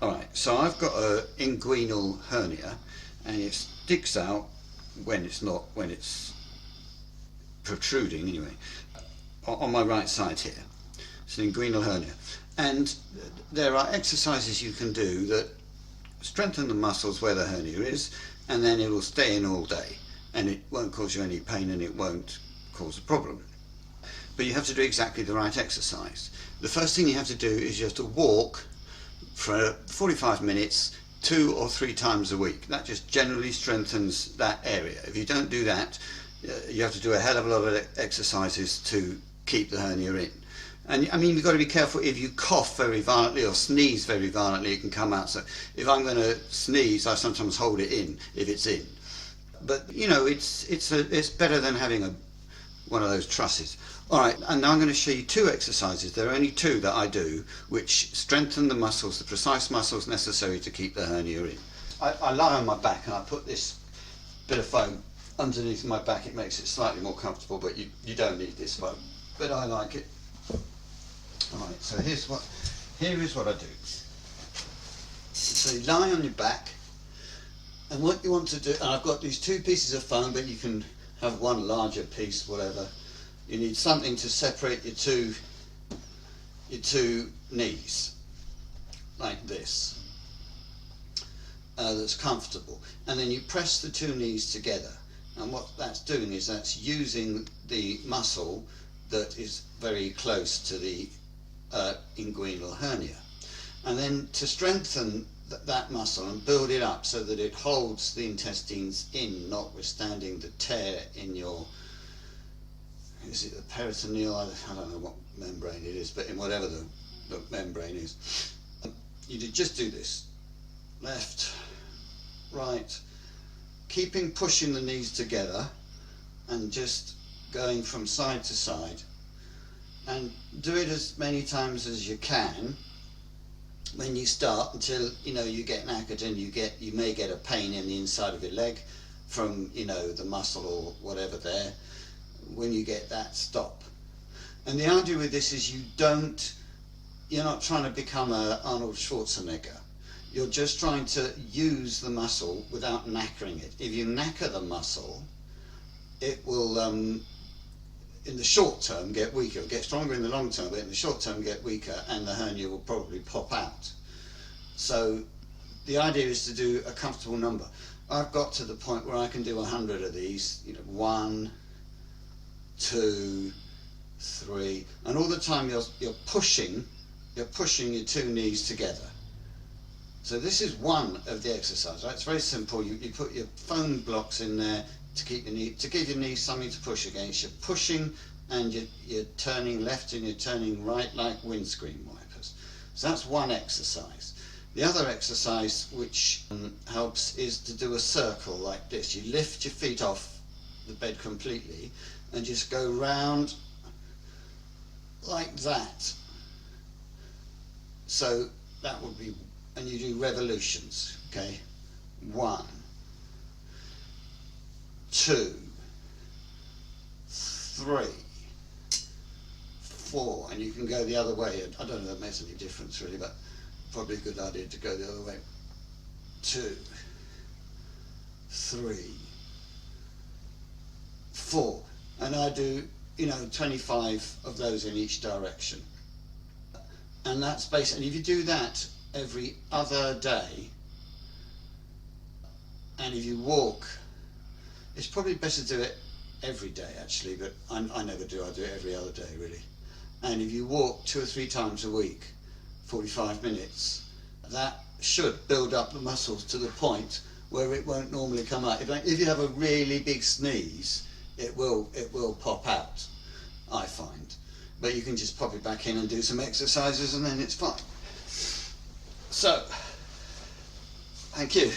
Alright, so I've got a inguinal hernia and it sticks out when it's protruding anyway, on my right side here. It's an inguinal hernia. And there are exercises you can do that strengthen the muscles where the hernia is, and then it will stay in all day and it won't cause you any pain and it won't cause a problem. But you have to do exactly the right exercise. The first thing you have to do is you have to walk for 45 minutes 2 or 3 times a week. That just generally strengthens that area. If you don't do that, you have to do a hell of a lot of exercises to keep the hernia in. And I mean, you've got to be careful. If you cough very violently or sneeze very violently, it can come out. So if I'm going to sneeze, I sometimes hold it in if it's in. But you know, it's better than having one of those trusses. Alright, and now I'm going to show you 2 exercises. There are only 2 that I do which strengthen the muscles, the precise muscles necessary to keep the hernia in. I lie on my back and I put this bit of foam underneath my back. It makes it slightly more comfortable, but you don't need this foam. But I like it. Alright, so here is what I do. So you lie on your back, and what you want to do, and I've got these 2 pieces of foam, but you can have one larger piece, whatever. You need something to separate your two knees, like this, that's comfortable. And then you press the 2 knees together. And what that's doing is that's using the muscle that is very close to the inguinal hernia. And then to strengthen that muscle and build it up so that it holds the intestines in, notwithstanding the tear in your, is it the peritoneal? I don't know what membrane it is, but in whatever the membrane is. You just do this. Left, right, pushing the knees together and just going from side to side. And do it as many times as you can when you start, until you get knackered and you may get a pain in the inside of your leg from the muscle or whatever there. When you get that, stop. And the idea with this is you're not trying to become a Arnold Schwarzenegger. You're just trying to use the muscle without knackering it. If you knacker the muscle, it will in the short term get weaker. It'll get stronger in the long term, but in the short term get weaker, and the hernia will probably pop out. So the idea is to do a comfortable number. I've got to the point where I can do 100 of these, 1, 2, 3, and all the time you're pushing your 2 knees together. So this is one of the exercises, right? It's very simple. You put your foam blocks in there to keep give your knees something to push against. You're pushing and you're turning left and you're turning right like windscreen wipers. So that's one exercise. The other exercise which helps is to do a circle like this. You lift your feet off the bed completely and just go round like that. So that would be, and you do revolutions, okay? 1, 2, 3, 4, and you can go the other way. I don't know if that makes any difference really, but probably a good idea to go the other way. 2, 3, 4, and I do 25 of those in each direction. And that's basically, if you do that every other day, and if you walk, it's probably better to do it every day actually, but I never do. I do it every other day really. And if you walk 2 or 3 times a week, 45 minutes, that should build up the muscles to the point where it won't normally come out. If you have a really big sneeze, it will pop out, I find. But you can just pop it back in and do some exercises and then it's fine. So, thank you.